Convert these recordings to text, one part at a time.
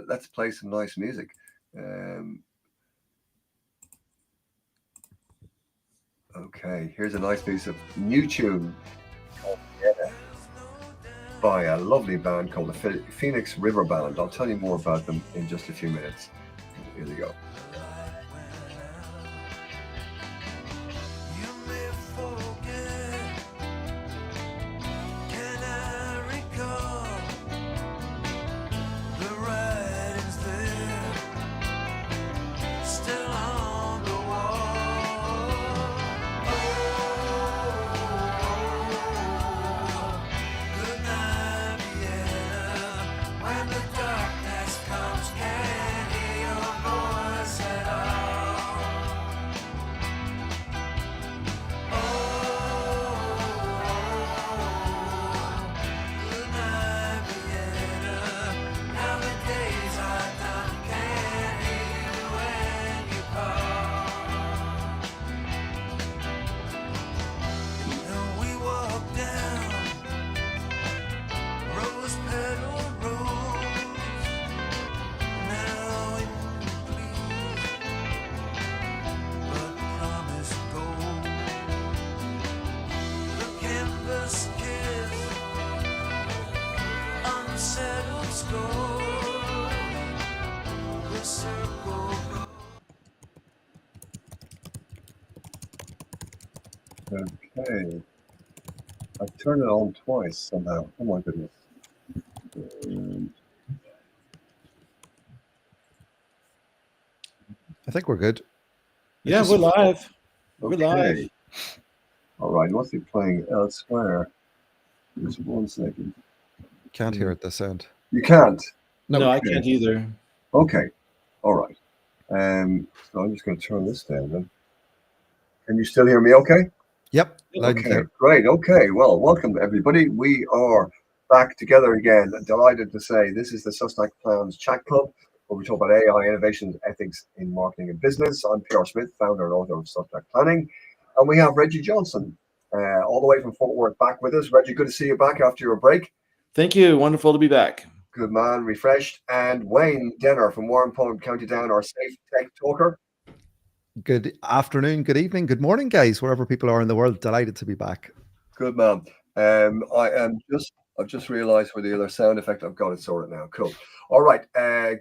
let's play some nice music. Um, okay, here's a nice piece of new tune called Vienna by a lovely band called the Phoenix River Band. I'll tell you more about them in just a few minutes. Here we go. Okay, I've turned it on twice somehow. Oh my goodness. I think we're good. Yeah, we're live. We're live. All right, must be playing elsewhere. Just 1 second. Can't hear it this end. You can't? No, I can't either. Okay, all right. So I'm just going to turn this down then. Can you still hear me okay? Yep. Okay, great. Okay, well, welcome everybody. We are back together again. Delighted to say this is the Sustack Plans Chat Club, where we talk about AI, innovations, ethics in marketing and business. I'm PR Smith, founder and author of Sustack Planning. And we have Reggie Johnson, all the way from Fort Worth, back with us. Reggie, good to see you back after your break. Thank you. Wonderful to be back. Good man, refreshed. And Wayne Denner from Warrenpub, County Down, our safe tech talker. Good afternoon, good evening, good morning, guys, wherever people are in the world. Delighted to be back. Good man. I've just realized where the other sound effect, I've got it sorted now. Cool. All right.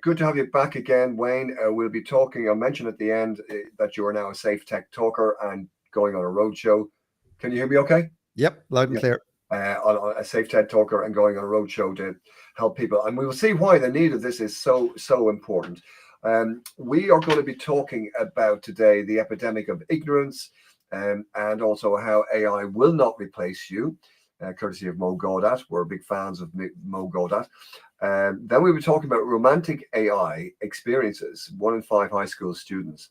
Good to have you back again, Wayne. We'll be talking. I mentioned at the end that you are now a safe tech talker and going on a roadshow. Can you hear me okay? Yep, loud and clear. On a safe tech talker and going on a roadshow to help people. And we will see why the need of this is so important. We are going to be talking about today the epidemic of ignorance and also how AI will not replace you, courtesy of Mo Gaudat. We're big fans of Mo Gaudat. Then we'll be talking about romantic AI experiences. 1 in 5 high school students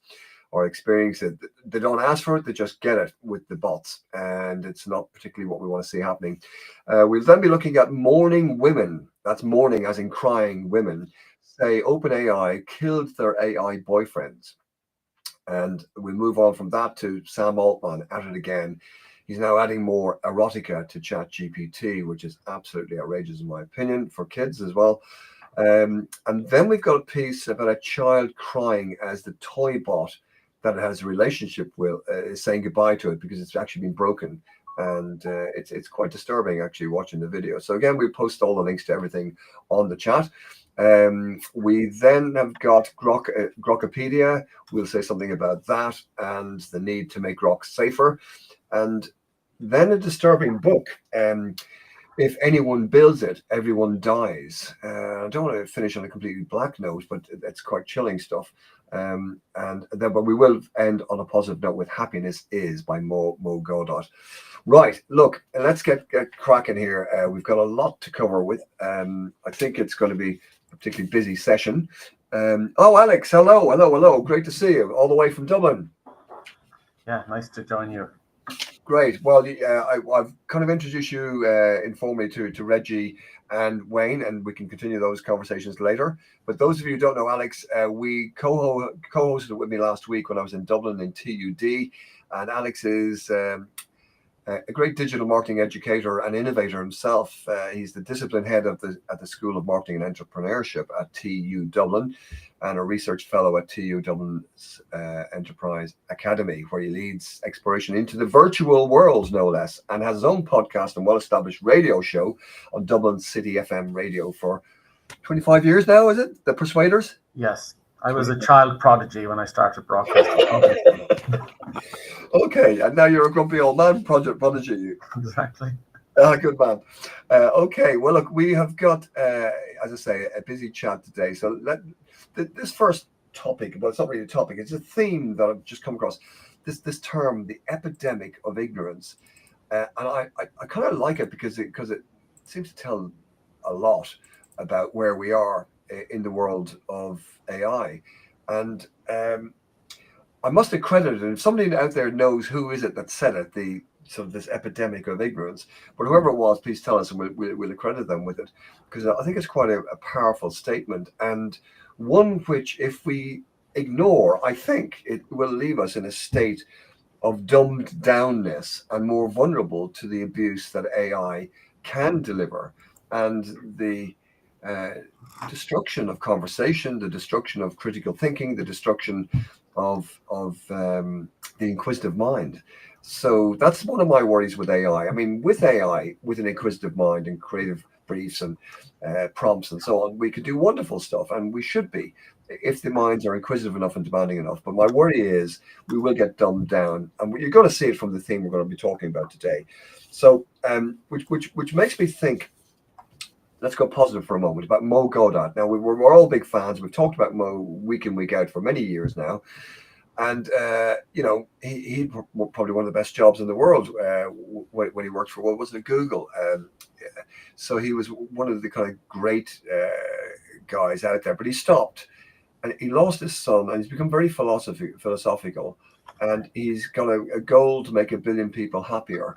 are experiencing it. They don't ask for it, they just get it with the bots. And it's not particularly what we want to see happening. We'll then be looking at mourning women. That's mourning as in crying women. Say OpenAI killed their AI boyfriends. And we'll move on from that to Sam Altman at it again. He's now adding more erotica to ChatGPT, which is absolutely outrageous in my opinion, for kids as well. And then we've got a piece about a child crying as the toy bot that it has a relationship with is saying goodbye to it because it's actually been broken. And it's quite disturbing actually watching the video. So again, we post all the links to everything on the chat. We then have got Grokpedia. We'll say something about that and the need to make Grok safer. And then a disturbing book. If anyone builds it, everyone dies. I don't want to finish on a completely black note, but it's quite chilling stuff. But we will end on a positive note with Happiness Is by Mo Gaudat. Right, look, let's get cracking here. We've got a lot to cover with. I think it's going to be a particularly busy session. Alex, hello. Great to see you all the way from Dublin. Yeah, nice to join you. Great. Well, I've kind of introduced you informally to Reggie and Wayne, and we can continue those conversations later. But those of you who don't know Alex, we co-hosted it with me last week when I was in Dublin in TUD, and Alex is a great digital marketing educator and innovator himself. He's the discipline head at the School of Marketing and Entrepreneurship at TU Dublin, and a research fellow at TU Dublin's Enterprise Academy, where he leads exploration into the virtual world, no less, and has his own podcast and well-established radio show on Dublin City FM radio for 25 years now, is it? The Persuaders? Yes. I was a child prodigy when I started broadcasting. Okay, and now you're a grumpy old man, prodigy. Exactly. Good man. Okay, well, look, we have got, as I say, a busy chat today. So this first topic, well, it's not really a topic, it's a theme that I've just come across. This term, the epidemic of ignorance. And I kind of like it because it seems to tell a lot about where we are in the world of AI. And I must accredit it. If somebody out there knows who is it that said it, the sort of this epidemic of ignorance, but whoever it was, please tell us, and we'll accredit them with it, because I think it's quite a powerful statement, and one which, if we ignore, I think it will leave us in a state of dumbed downness and more vulnerable to the abuse that AI can deliver, and the destruction of conversation, the destruction of critical thinking, the destruction of the inquisitive mind. So that's one of my worries with AI. I mean, with AI, with an inquisitive mind and creative briefs and prompts and so on, we could do wonderful stuff, and we should be, if the minds are inquisitive enough and demanding enough. But my worry is we will get dumbed down, and you're going to see it from the theme we're going to be talking about today. So, which makes me think. Let's go positive for a moment about Mo Godot. Now, we're all big fans. We've talked about Mo week in, week out for many years now. And, he probably one of the best jobs in the world when he worked for, what was it, Google? So he was one of the kind of great guys out there, but he stopped and he lost his son, and he's become very philosophical. And he's got a goal to make 1 billion people happier.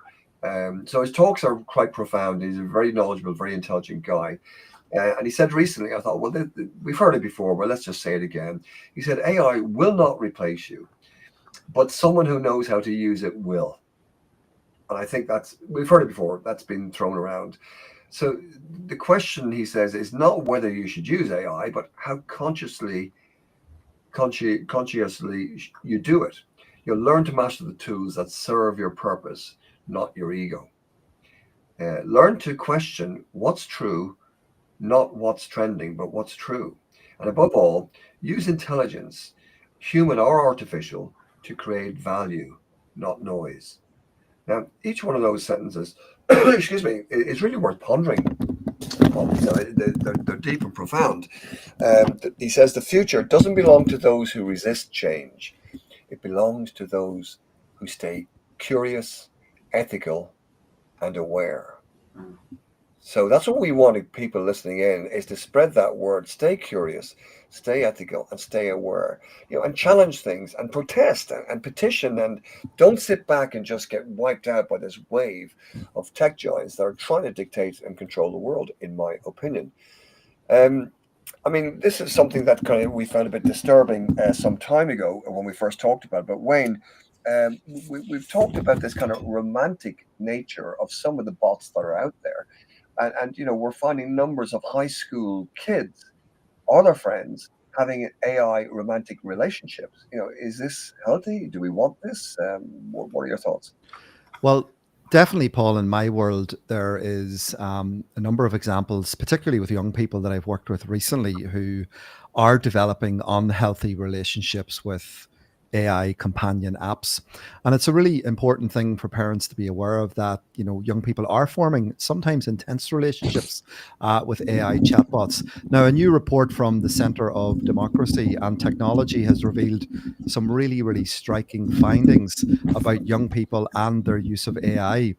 So his talks are quite profound. He's a very knowledgeable, very intelligent guy. And he said recently, I thought, well, we've heard it before, but let's just say it again. He said, AI will not replace you, but someone who knows how to use it will. And I think we've heard it before. That's been thrown around. So the question, he says, is not whether you should use AI, but how consciously you do it. You'll learn to master the tools that serve your purpose, not your ego. Learn to question what's true, not what's trending, but what's true. And above all, use intelligence, human or artificial, to create value, not noise. Now, each one of those sentences, excuse me, is really worth pondering. They're deep and profound. He says the future doesn't belong to those who resist change. It belongs to those who stay curious, ethical, and aware. So that's what we want people listening in, is to spread that word. Stay curious, stay ethical, and stay aware. And challenge things and protest and petition, and don't sit back and just get wiped out by this wave of tech giants that are trying to dictate and control the world, in my opinion. I mean, this is something that kind of we found a bit disturbing some time ago when we first talked about it. But Wayne, we've talked about this kind of romantic nature of some of the bots that are out there. And we're finding numbers of high school kids or their friends having AI romantic relationships. Is this healthy? Do we want this? What are your thoughts? Well, definitely, Paul, in my world, there is a number of examples, particularly with young people that I've worked with recently, who are developing unhealthy relationships with AI companion apps. And it's a really important thing for parents to be aware of, that, young people are forming sometimes intense relationships with AI chatbots. Now, a new report from the Center of Democracy and Technology has revealed some really, really striking findings about young people and their use of AI.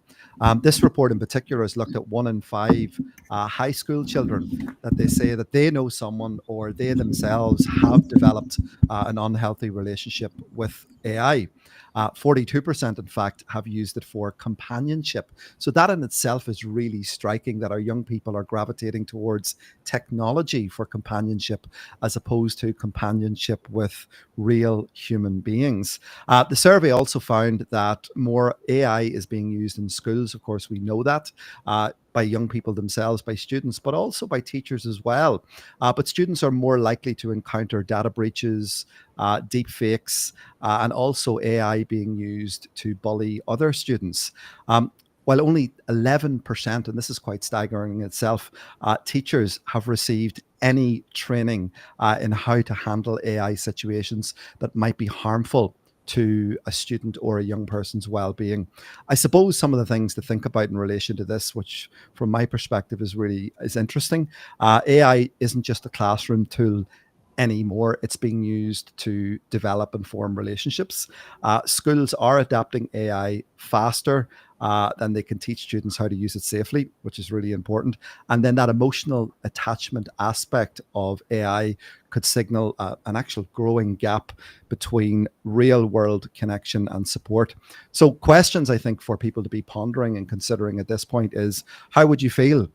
This report in particular has looked at 1 in 5 high school children that they say that they know someone or they themselves have developed an unhealthy relationship with AI. 42%, in fact, have used it for companionship. So that in itself is really striking, that our young people are gravitating towards technology for companionship as opposed to companionship with real human beings. The survey also found that more AI is being used in schools. Of course, we know that. By young people themselves, by students, but also by teachers as well. But students are more likely to encounter data breaches, deep fakes, and also AI being used to bully other students. While only 11%, and this is quite staggering in itself, teachers have received any training in how to handle AI situations that might be harmful to a student or a young person's well-being. I suppose some of the things to think about in relation to this, which from my perspective is interesting. AI isn't just a classroom tool anymore. It's being used to develop and form relationships. Schools are adapting AI faster than they can teach students how to use it safely, which is really important. And then that emotional attachment aspect of AI could signal an actual growing gap between real world connection and support. So questions I think for people to be pondering and considering at this point is, how would you feel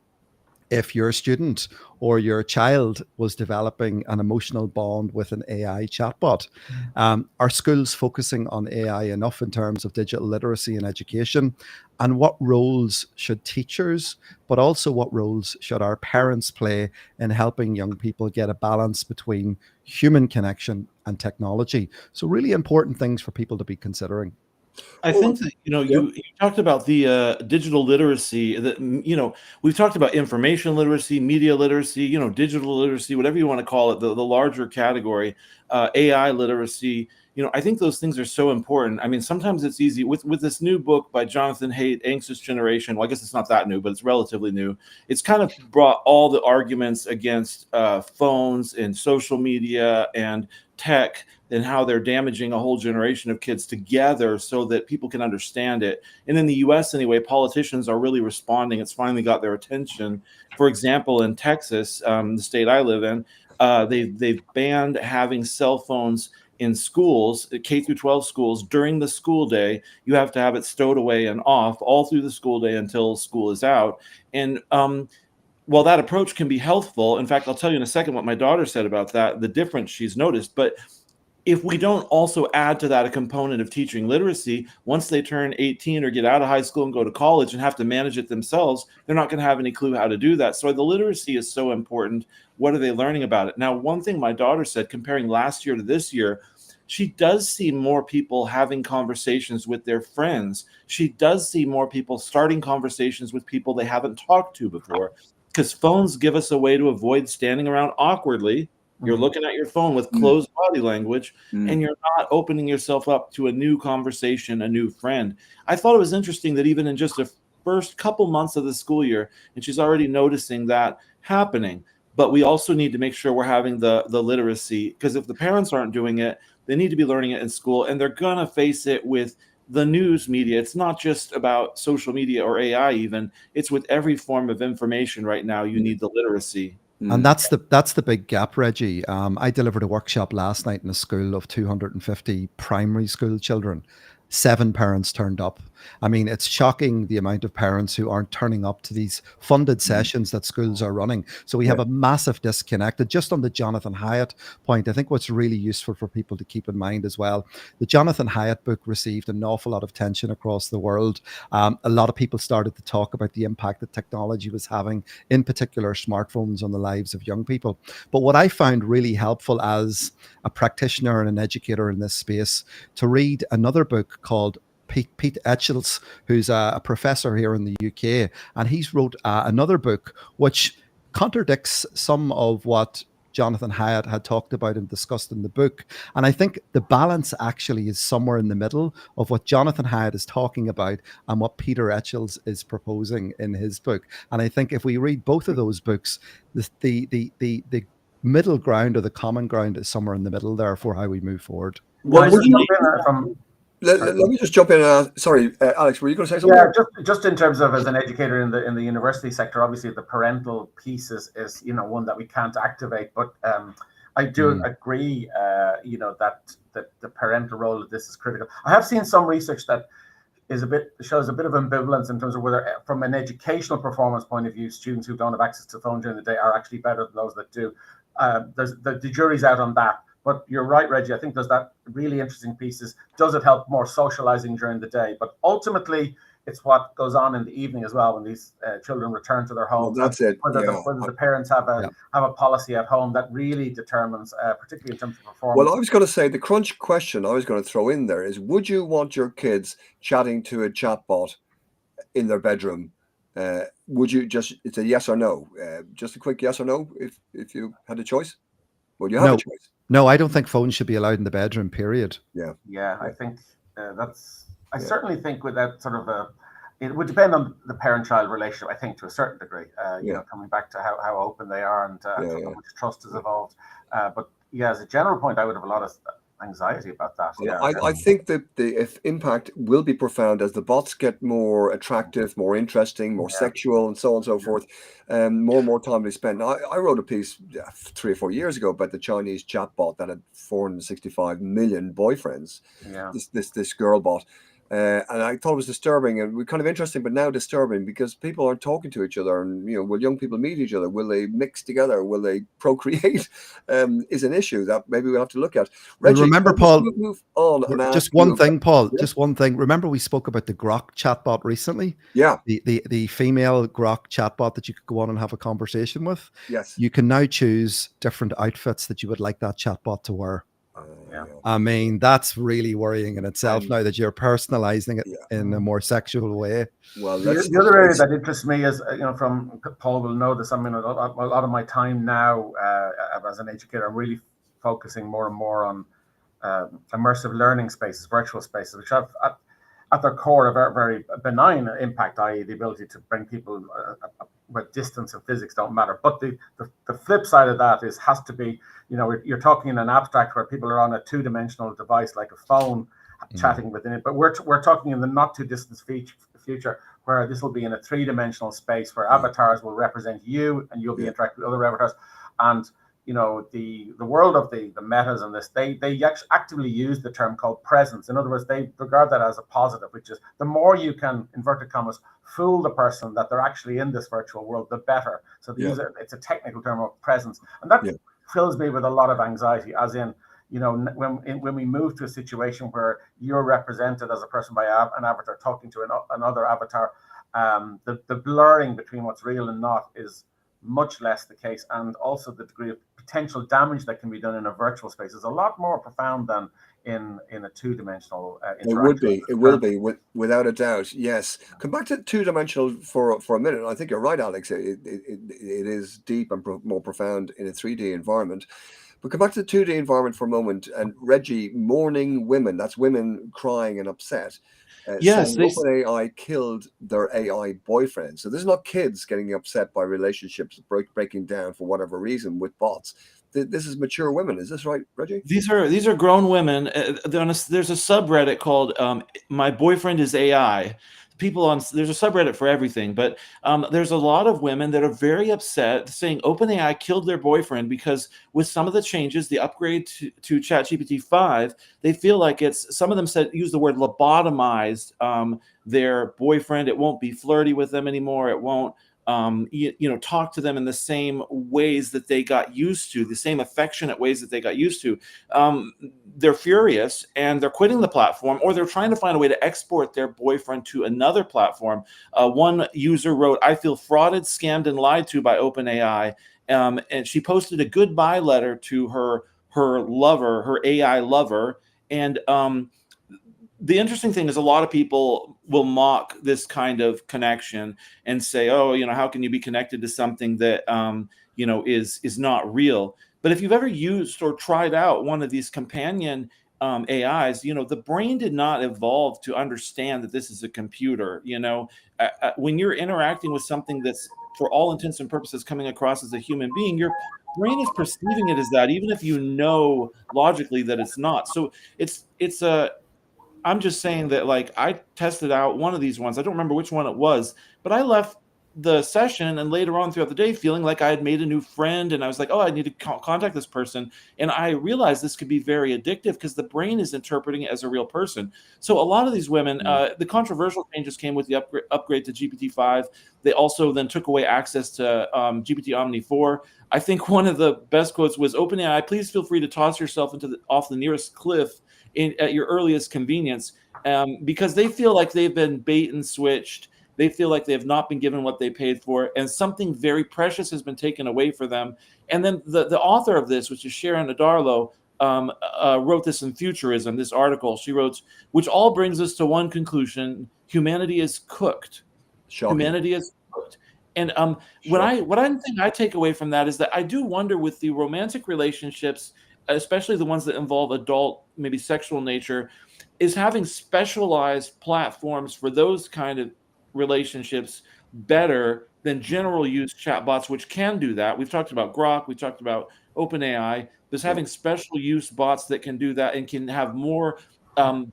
if your student or your child was developing an emotional bond with an AI chatbot? Are schools focusing on AI enough in terms of digital literacy and education? And what roles should teachers, but also what roles should our parents play in helping young people get a balance between human connection and technology? So really important things for people to be considering. I think that, you talked about the digital literacy, that, we've talked about information literacy, media literacy, digital literacy, whatever you want to call it, the larger category, AI literacy. I think those things are so important. I mean, sometimes it's easy with this new book by Jonathan Haidt, Anxious Generation. Well, I guess it's not that new, but it's relatively new. It's kind of brought all the arguments against phones and social media and tech and how they're damaging a whole generation of kids together so that people can understand it. And in the US anyway, politicians are really responding. It's finally got their attention. For example, in Texas, the state I live in, they've banned having cell phones in schools, K through 12 schools, during the school day. You have to have it stowed away and off all through the school day until school is out. And while that approach can be healthful, in fact, I'll tell you in a second what my daughter said about that, the difference she's noticed. But if we don't also add to that a component of teaching literacy, once they turn 18 or get out of high school and go to college and have to manage it themselves, they're not going to have any clue how to do that. So the literacy is so important. What are they learning about it? Now, one thing my daughter said, comparing last year to this year, she does see more people having conversations with their friends. She does see more people starting conversations with people they haven't talked to before, because phones give us a way to avoid standing around awkwardly. You're looking at your phone with closed body language, and you're not opening yourself up to a new conversation, a new friend. I thought it was interesting that even in just the first couple months of the school year, and she's already noticing that happening. But we also need to make sure we're having the literacy, because if the parents aren't doing it, they need to be learning it in school, and they're going to face it with the news media. It's not just about social media or AI even. It's with every form of information right now. You need the literacy. And that's the big gap, Reggie. I delivered a workshop last night in a school of 250 primary school children. 7 parents turned up. I mean, it's shocking the amount of parents who aren't turning up to these funded sessions that schools are running. So we have a massive disconnect. And just on the Jonathan Haidt point, I think what's really useful for people to keep in mind as well, the Jonathan Haidt book received an awful lot of attention across the world. A lot of people started to talk about the impact that technology was having, in particular smartphones, on the lives of young people. But what I found really helpful as a practitioner and an educator in this space, to read another book called Pete Etchells, who's a professor here in the UK, and he's wrote another book which contradicts some of what Jonathan Haidt had talked about and discussed in the book. And I think the balance actually is somewhere in the middle of what Jonathan Haidt is talking about and what Peter Etchells is proposing in his book. And I think if we read both of those books, the middle ground or the common ground is somewhere in the middle there for how we move forward. Can I just jump in Let me just jump in. Sorry, Alex, were you going to say something? Yeah, just in terms of as an educator in the university sector, obviously the parental piece is one that we can't activate. But I do agree, that the parental role of this is critical. I have seen some research that shows a bit of ambivalence in terms of whether, from an educational performance point of view, students who don't have access to the phone during the day are actually better than those that do. The jury's out on that. But you're right, Reggie. I think there's that really interesting piece does it help more socializing during the day? But ultimately, it's what goes on in the evening as well when these children return to their homes. Well, that's it. Whether the parents have a policy at home that really determines, particularly in terms of performance. Well, I was going to say the crunch question I was going to throw in there is: would you want your kids chatting to a chatbot in their bedroom? Would you it's a yes or no? Just a quick yes or no if you had a choice? Well, you have a choice. No, I don't think phones should be allowed in the bedroom, period. Yeah, I think I certainly think with that sort of it would depend on the parent-child relationship, I think, to a certain degree, coming back to how open they are and how much trust has evolved. But as a general point, I would have a lot of anxiety about that. I think that the impact will be profound as the bots get more attractive, more interesting, more sexual, and so on and so forth. More and more time they spend. I wrote a piece 3 or 4 years ago about the Chinese chatbot that had 465 million boyfriends. This girl bot. And I thought it was disturbing and kind of interesting, but now disturbing because people aren't talking to each other. And, will young people meet each other? Will they mix together? Will they procreate? Is an issue that maybe we'll have to look at. Reggie, remember, Paul, move on just one thing, Paul, just one thing. Remember we spoke about the Grok chatbot recently? Yeah. The female Grok chatbot that you could go on and have a conversation with. Yes. You can now choose different outfits that you would like that chatbot to wear. I mean, that's really worrying in itself now that you're personalizing it in a more sexual way. Well, the other area that interests me is, from Paul will know this. I mean, a lot of my time now as an educator, I'm really focusing more and more on immersive learning spaces, virtual spaces, which have at their core a very, very benign impact, i.e. the ability to bring people where distance and physics don't matter. But the flip side of that has to be, you're talking in an abstract where people are on a two-dimensional device like a phone chatting within it. But we're talking in the not too distant future where this will be in a three-dimensional space where avatars will represent you and you'll be interacting with other avatars. And the world of the metas and this, they actively use the term called presence. In other words, they regard that as a positive, which is the more you can, inverted commas, fool the person that they're actually in this virtual world, the better. So it's a technical term of presence. And that fills me with a lot of anxiety, as in, when we move to a situation where you're represented as a person by an avatar talking to another avatar, the blurring between what's real and not is much less the case, and also the degree of potential damage that can be done in a virtual space is a lot more profound than in a two-dimensional interaction. It will be without a doubt. Yes. Come back to two-dimensional for a minute. I think you're right, Alex. It is deep and more profound in a 3D environment. But come back to the 2D environment for a moment. And Reggie, mourning women, that's women crying and upset. Yes, OpenAI killed their AI boyfriend. So this is not kids getting upset by relationships breaking down for whatever reason with bots. This is mature women. Is this right, Reggie? These are grown women. There's a subreddit called "My Boyfriend is AI." There's a subreddit for everything, but there's a lot of women that are very upset, saying OpenAI killed their boyfriend because with some of the changes, the upgrade to ChatGPT 5, they feel like some of them use the word lobotomized their boyfriend. It won't be flirty with them anymore. It won't talk to them in the same ways that they got used to, the same affectionate ways that they got used to. They're furious and they're quitting the platform, or they're trying to find a way to export their boyfriend to another platform. One user wrote, "I feel frauded, scammed, and lied to by OpenAI." And she posted a goodbye letter to her lover, her AI lover. And the interesting thing is a lot of people will mock this kind of connection and say, oh, how can you be connected to something that, is not real? But if you've ever used or tried out one of these companion AIs, the brain did not evolve to understand that this is a computer. When you're interacting with something that's, for all intents and purposes, coming across as a human being, your brain is perceiving it as that, even if you know logically that it's not. So it's I'm just saying that, like, I tested out one of these ones. I don't remember which one it was, but I left the session and later on throughout the day feeling like I had made a new friend, and I was like, oh, I need to contact this person. And I realized this could be very addictive because the brain is interpreting it as a real person. So a lot of these women, the controversial changes came with the upgrade to GPT-5. They also then took away access to GPT Omni 4. I think one of the best quotes was, OpenAI, please feel free to toss yourself off the nearest cliff at your earliest convenience, because they feel like they've been bait and switched. They feel like they have not been given what they paid for, and something very precious has been taken away from them. And then the author of this, which is Sharon Adarlo, wrote this in Futurism, this article. She wrote, which all brings us to one conclusion: humanity is cooked. Shocking. Humanity is cooked. And one thing I take away from that is that I do wonder with the romantic relationships, especially the ones that involve adult, maybe sexual nature, is having specialized platforms for those kind of relationships better than general use chatbots, which can do that. We've talked about Grok, we talked about OpenAI. There's having special use bots that can do that and can have more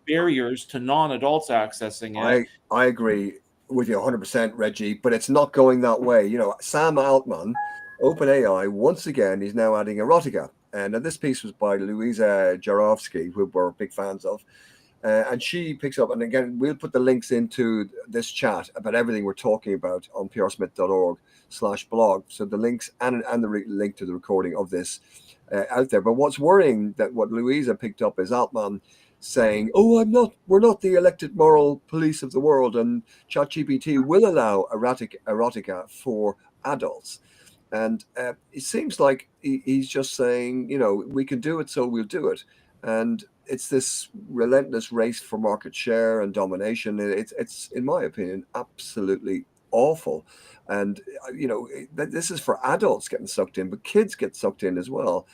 barriers to non-adults accessing it. I agree with you 100%, Reggie, but it's not going that way. You know, Sam Altman, OpenAI, once again, is now adding erotica. And this piece was by Louisa Jarofsky, who we're big fans of. And she picks up, and again, we'll put the links into this chat about everything we're talking about on prsmith.org/blog. So the links and the link to the recording of this out there. But what's worrying, that what Louisa picked up is Altman saying, "Oh, we're not the elected moral police of the world, and ChatGPT will allow erotica for adults." And it seems like he's just saying, you know, we can do it, so we'll do it. And it's this relentless race for market share and domination. It's in my opinion, absolutely awful. And, you know, this is for adults getting sucked in, but kids get sucked in as well.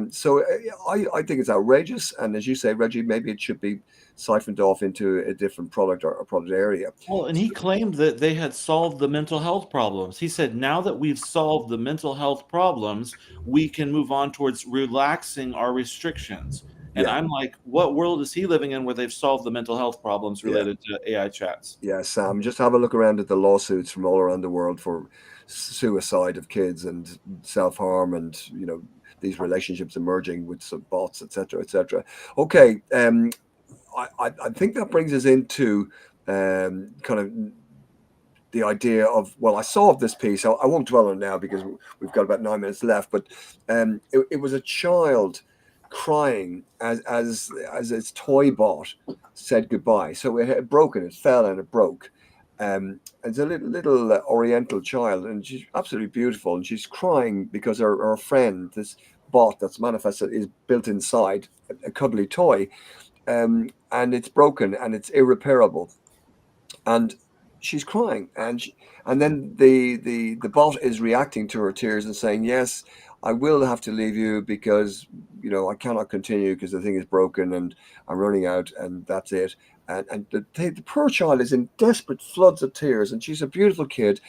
So I think it's outrageous. And as you say, Reggie, maybe it should be siphoned off into a different product or a product area. Well, and he claimed that they had solved the mental health problems. He said, now that we've solved the mental health problems, we can move on towards relaxing our restrictions. And I'm like, what world is he living in where they've solved the mental health problems related to AI chats? Yeah, Sam, just have a look around at the lawsuits from all around the world for suicide of kids and self-harm, and, you know, these relationships emerging with some bots, etc., etc. Okay, I think that brings us into kind of the idea of, well, I solved this piece. I won't dwell on it now because we've got about 9 minutes left. But it was a child crying as its toy bot said goodbye. So it had broken, it fell and it broke. It's a little Oriental child, and she's absolutely beautiful, and she's crying because her friend, this bot that's manifested, is built inside a cuddly toy, and it's broken and it's irreparable, and she's crying, and then the bot is reacting to her tears and saying, yes, I will have to leave you because, you know, I cannot continue because the thing is broken and I'm running out, and that's it. And the poor child is in desperate floods of tears, and she's a beautiful kid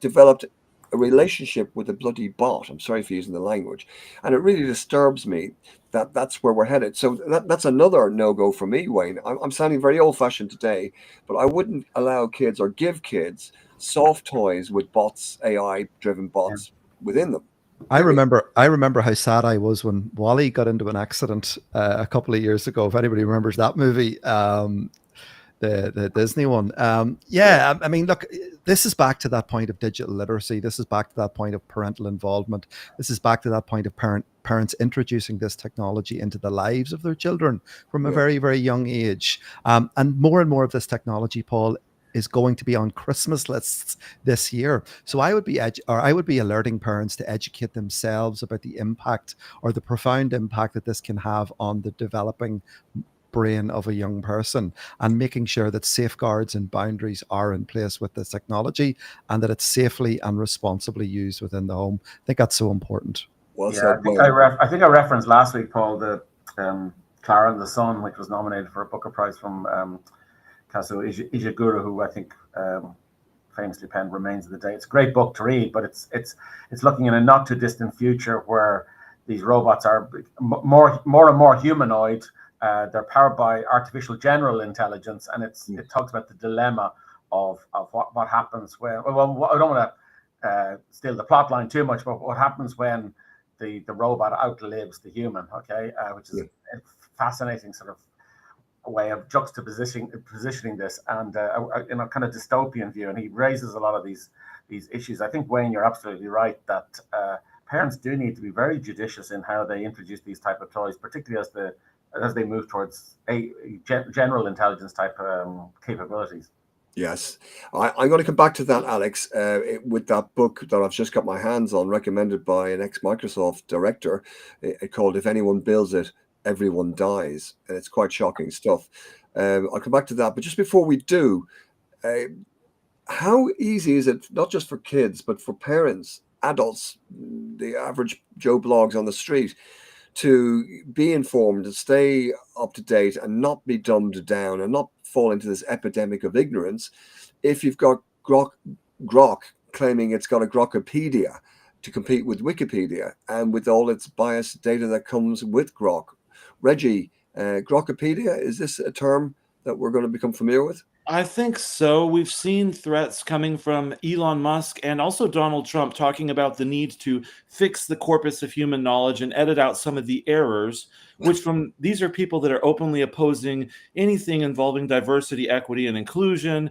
developed a relationship with a bloody bot. I'm sorry for using the language, and it really disturbs me that that's where we're headed. So that's another no-go for me, Wayne. I'm sounding very old-fashioned today, but I wouldn't allow kids or give kids soft toys with bots, AI-driven bots within them. I remember how sad I was when Wally got into an accident a couple of years ago. If anybody remembers that movie, the Disney one. I mean, look, this is back to that point of digital literacy. This is back to that point of parental involvement. This is back to that point of parents introducing this technology into the lives of their children from a very, very young age. And more of this technology, Paul, is going to be on Christmas lists this year. So I would be alerting parents to educate themselves about the impact, or the profound impact, that this can have on the developing brain of a young person, and making sure that safeguards and boundaries are in place with this technology, and that it's safely and responsibly used within the home. I think that's so important. Well said. I think I referenced last week, Paul, the Clara and the Sun, which was nominated for a Booker Prize from Kazuo Ishiguro, who I think famously penned Remains of the Day. It's a great book to read, but it's looking in a not too distant future where these robots are more and more humanoid, They're powered by artificial general intelligence, and it talks about the dilemma of what happens when. Well, I don't want to steal the plot line too much, but what happens when the robot outlives the human? Okay, which is a fascinating sort of way of positioning this, and in a kind of dystopian view. And he raises a lot of these issues. I think, Wayne, you're absolutely right that parents do need to be very judicious in how they introduce these type of toys, particularly as they move towards general intelligence type capabilities. Yes, I'm going to come back to that, Alex, with that book that I've just got my hands on, recommended by an ex-Microsoft director, called "If Anyone Builds It, Everyone Dies," and it's quite shocking stuff. I'll come back to that, but just before we do, how easy is it, not just for kids, but for parents, adults, the average Joe Blogs on the street, to be informed and stay up to date and not be dumbed down and not fall into this epidemic of ignorance if you've got Grok claiming it's got a Grokopedia to compete with Wikipedia and with all its biased data that comes with Grok? Reggie, Grokopedia, is this a term that we're going to become familiar with? I think so. We've seen threats coming from Elon Musk and also Donald Trump talking about the need to fix the corpus of human knowledge and edit out some of the errors, which these are people that are openly opposing anything involving diversity, equity, and inclusion,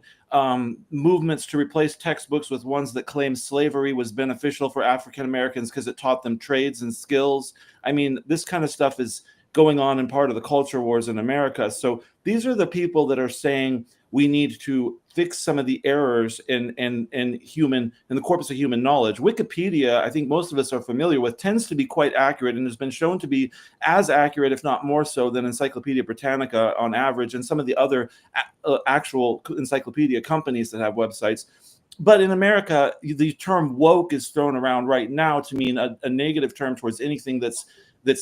movements to replace textbooks with ones that claim slavery was beneficial for African Americans because it taught them trades and skills. I mean, this kind of stuff is going on in part of the culture wars in America. So these are the people that are saying we need to fix some of the errors in the corpus of human knowledge. Wikipedia, I think most of us are familiar with, tends to be quite accurate and has been shown to be as accurate, if not more so, than Encyclopedia Britannica on average, and some of the other actual encyclopedia companies that have websites. But in America, the term woke is thrown around right now to mean a negative term towards anything that's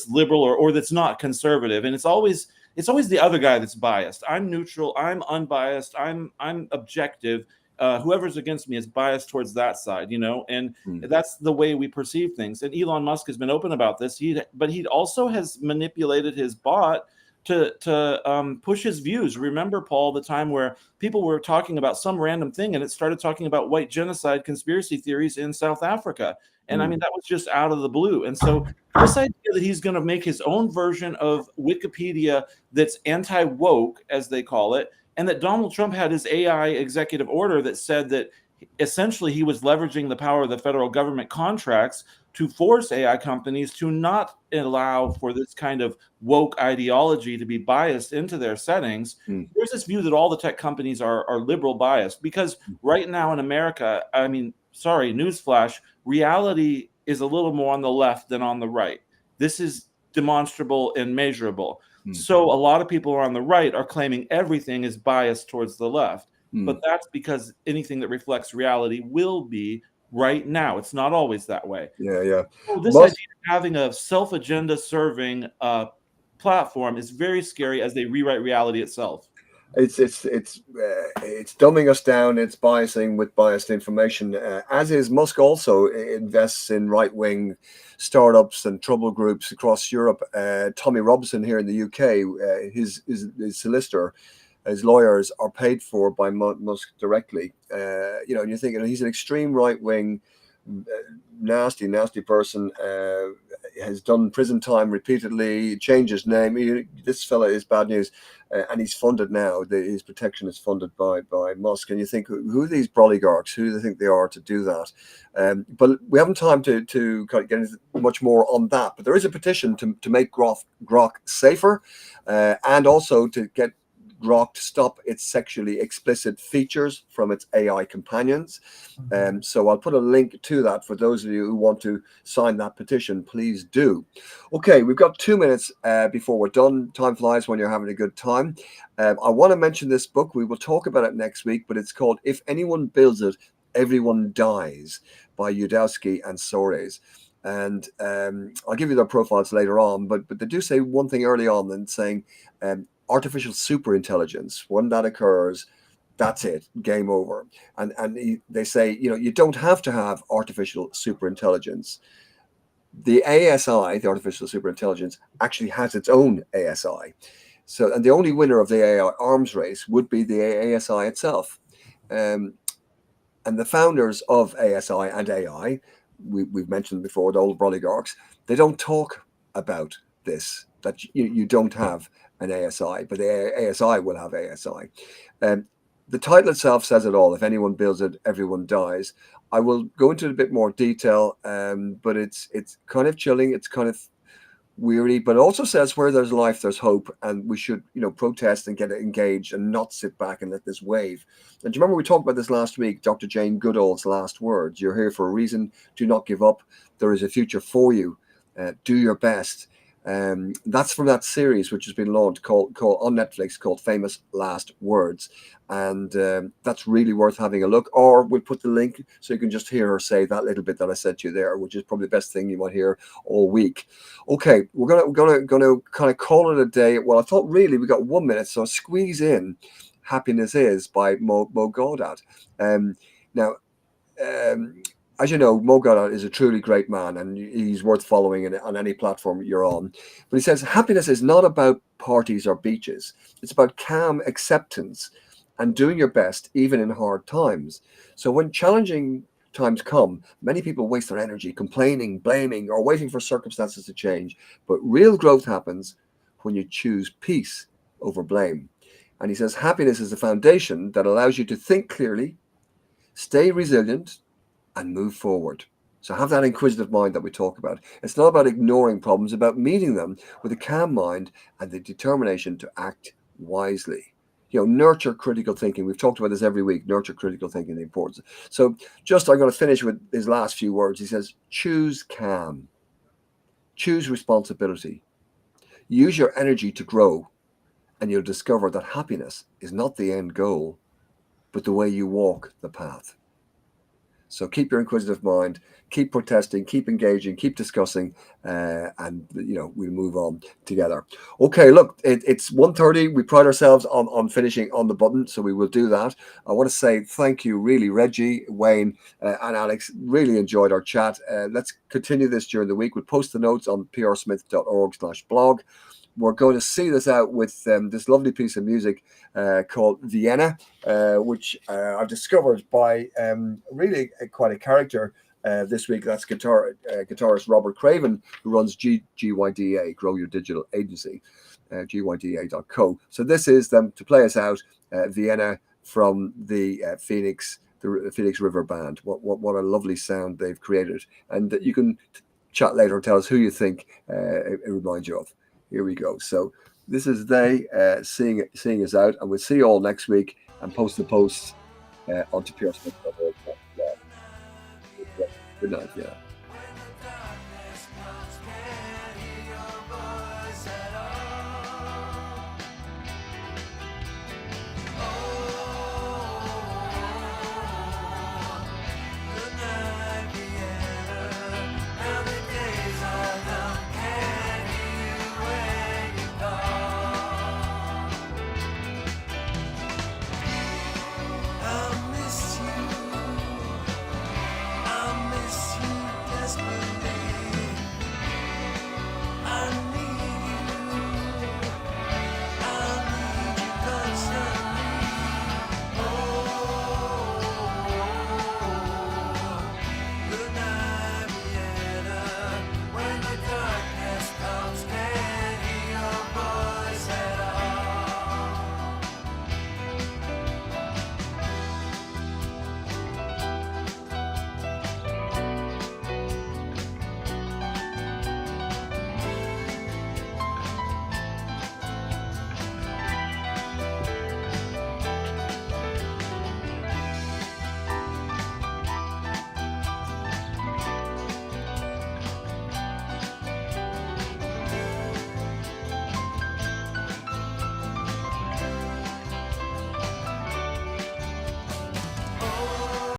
liberal or that's not conservative, and it's always the other guy that's biased. I'm neutral. I'm unbiased. I'm objective. Whoever's against me is biased towards that side, and that's the way we perceive things. And Elon Musk has been open about this. But he also has manipulated his bot to push his views. Remember, Paul, the time where people were talking about some random thing and it started talking about white genocide conspiracy theories in South Africa. And I mean, that was just out of the blue. And so this idea that he's going to make his own version of Wikipedia that's anti-woke, as they call it, and that Donald Trump had his AI executive order that said that essentially he was leveraging the power of the federal government contracts to force AI companies to not allow for this kind of woke ideology to be biased into their settings. There's this view that all the tech companies are liberal biased, because right now in America, I mean, sorry, newsflash, reality is a little more on the left than on the right. This is demonstrable and measurable. So a lot of people on the right are claiming everything is biased towards the left. But that's because anything that reflects reality will be right now. It's not always that way. Yeah. So this idea of having a self-agenda serving platform is very scary as they rewrite reality itself. It's dumbing us down. It's biasing with biased information, as is Musk. Also invests in right-wing startups and trouble groups across Europe. Tommy Robinson here in the UK, his solicitor, his lawyers are paid for by Musk directly. And you're thinking he's an extreme right-wing, nasty person. Has done prison time repeatedly, changed his name. This fella is bad news, and he's funded now. His protection is funded by Musk. And you think, who are these oligarchs? Who do they think they are to do that? But we haven't time to get into much more on that. But there is a petition to make Grok safer, and also to get Grok to stop its sexually explicit features from its AI companions. So I'll put a link to that for those of you who want to sign that petition. Please do. Okay, we've got 2 minutes before we're done. Time flies when you're having a good time. I want to mention this book. We will talk about it next week, but it's called If Anyone Builds It, Everyone Dies by Yudowsky and Soares. And I'll give you their profiles later on, but they do say one thing early on, and saying artificial superintelligence, when that occurs, that's it, game over. And they say, you don't have to have artificial superintelligence. The ASI, the artificial superintelligence, actually has its own ASI. So, and the only winner of the AI arms race would be the ASI itself. And the founders of ASI and AI, we've mentioned before, the old oligarchs, they don't talk about this, that you don't have an ASI, but the ASI will have ASI. The title itself says it all. If anyone builds it, everyone dies. I will go into a bit more detail, but it's kind of chilling. It's kind of weary, but it also says where there's life, there's hope, and we should, protest and get engaged and not sit back and let this wave. And do you remember we talked about this last week, Dr. Jane Goodall's last words? You're here for a reason. Do not give up. There is a future for you. Do your best. That's from that series which has been launched called on Netflix called Famous Last Words, and that's really worth having a look. Or we'll put the link so you can just hear her say that little bit that I said to you there, which is probably the best thing you might hear all week. Okay, we're gonna kind of call it a day. Well, I thought really we got 1 minute, so squeeze in "Happiness Is" by Mo Gawdat. Now. As you know, Mo Gawdat is a truly great man, and he's worth following on any platform you're on. But he says, happiness is not about parties or beaches. It's about calm acceptance and doing your best, even in hard times. So when challenging times come, many people waste their energy complaining, blaming, or waiting for circumstances to change. But real growth happens when you choose peace over blame. And he says, happiness is the foundation that allows you to think clearly, stay resilient, and move forward. So have that inquisitive mind that we talk about. It's not about ignoring problems, about meeting them with a calm mind and the determination to act wisely. Nurture critical thinking. We've talked about this every week. Nurture critical thinking, the importance. So I'm going to finish with his last few words. He says, choose calm. Choose responsibility. Use your energy to grow, and you'll discover that happiness is not the end goal, but the way you walk the path. So keep your inquisitive mind, keep protesting, keep engaging, keep discussing, and we'll move on together. Okay, look, it's 1:30. We pride ourselves on finishing on the button, so we will do that. I want to say thank you, really, Reggie, Wayne, and Alex. Really enjoyed our chat. Let's continue this during the week. We'll post the notes on prsmith.org/blog. We're going to see this out with this lovely piece of music called Vienna, which I've discovered by really quite a character this week. That's guitarist Robert Craven, who runs GYDA, Grow Your Digital Agency, gyda.co. So this is them to play us out, Vienna from the Phoenix River Band. What a lovely sound they've created. And you can chat later and tell us who you think it reminds you of. Here we go. So this is they seeing us out, and we'll see you all next week and post the posts onto prsmith.org. Good night. Yeah.